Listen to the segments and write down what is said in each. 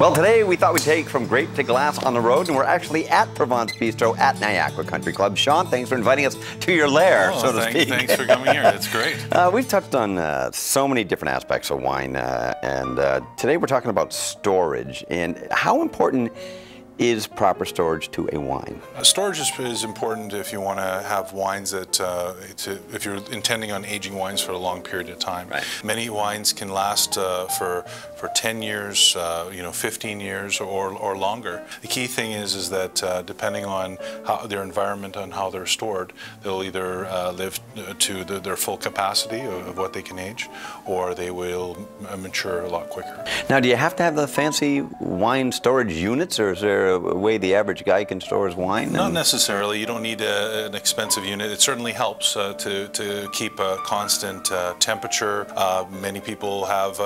Well, today we thought we'd take from grape to glass on the road, and we're actually at Provence Bistro at Niagara Country Club. Shawn, thanks for inviting us to your lair, so to speak. Thanks for coming here. It's great. We've touched on so many different aspects of wine, and today we're talking about storage. And how important is proper storage to a wine? Storage is important if you want to have wines that, if you're intending on aging wines for a long period of time. Right. Many wines can last for 10 years, 15 years or longer. The key thing is that depending on how their environment and how they're stored, they'll either live to their full capacity of what they can age, or they will mature a lot quicker. Now, do you have to have the fancy wine storage units, or is there a way the average guy can store his wine? Not necessarily. You don't need an expensive unit. It certainly helps to keep a constant temperature. Many people have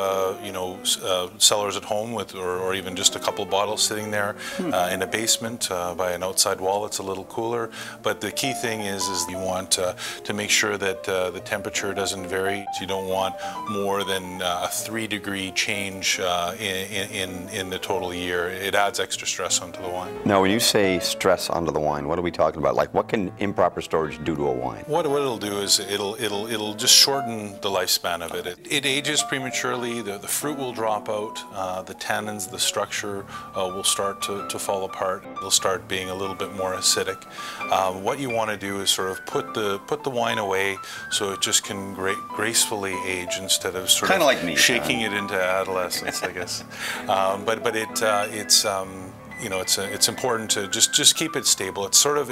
cellars at home with, or even just a couple of bottles sitting there in a basement by an outside wall that's a little cooler. But the key thing is you want to make sure that the temperature doesn't vary. You don't want more than a 3-degree change in the total year. It adds extra stress onto the wine. Now, when you say stress onto the wine, what are we talking about? Like, what can improper storage do to a wine? What it'll do is it'll just shorten the lifespan of it. It ages prematurely. The fruit will drop out. The tannins, the structure will start to fall apart. It'll start being a little bit more acidic. What you want to do is sort of put the wine away so it just can gracefully age instead of sort of like me, shaking it into adolescence, I guess. It's important to just keep it stable. It's sort of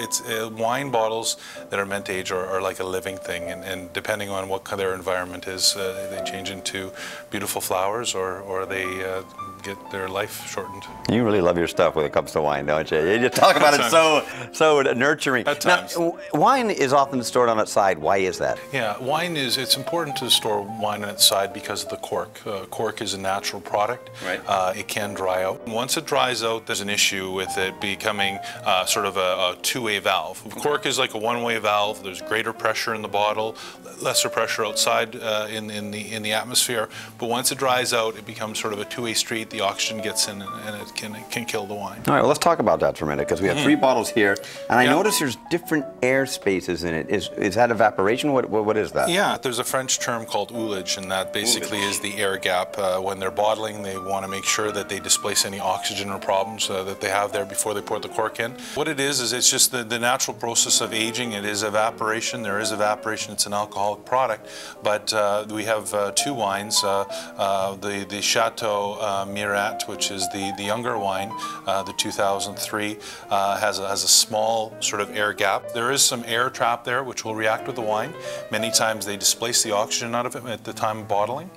wine bottles that are meant to age are like a living thing, and depending on what their environment is, they change into beautiful flowers or they get their life shortened. You really love your stuff when it comes to wine, don't you? You just talk about it so nurturing. At times. Now, wine is often stored on its side. Why is that? Yeah, it's important to store wine on its side because of the cork. Cork is a natural product. Right. It can dry out. Once it dries out, there's an issue with it becoming sort of a two-way valve. Cork is like a one-way valve. There's greater pressure in the bottle, lesser pressure outside in the atmosphere. But once it dries out, it becomes sort of a two-way street. The oxygen gets in and it can kill the wine. All right, well, let's talk about that for a minute, because we have 3 bottles here, and I notice there's different air spaces in it. Is that evaporation? What is that? Yeah, there's a French term called ullage, and that basically is the air gap. When they're bottling, they want to make sure that they displace any oxygen or problems that they have there before they pour the cork in. What it is it's just the natural process of aging. It is evaporation. There is evaporation. It's an alcoholic product. But we have 2 wines. The Chateau Mirat, which is the younger wine, the 2003, has a small sort of air gap. There is some air trapped there which will react with the wine. Many times they displace the oxygen out of it at the time of bottling.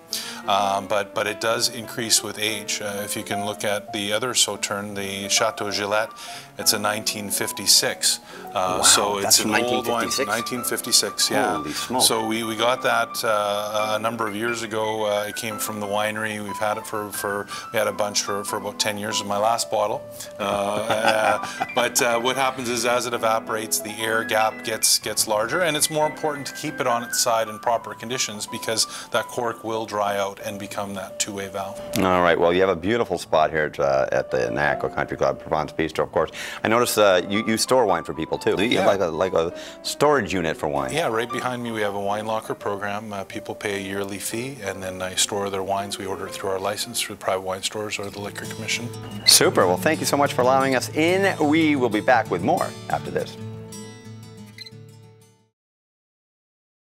But it does increase with age. If you can look at the other Sauterne, the Chateau Gillette, it's a 1956. Wow, so it's an old wine, 1956? 1956, yeah. Holy smoke. So we got that a number of years ago. It came from the winery. We've had it we had a bunch for about 10 years of my last bottle. But what happens is as it evaporates, the air gap gets larger, and it's more important to keep it on its side in proper conditions because that cork will dry out and become that two-way valve. All right, well, you have a beautiful spot here at the Niagara Country Club, Provence Bistro, of course. I notice you store wine for people too. You have like a storage unit for wine. Yeah, right behind me we have a wine locker program. People pay a yearly fee, and then I store their wines. We order it through our license through private wine stores or the Liquor Commission. Super. Well, thank you so much for allowing us in. We will be back with more after this.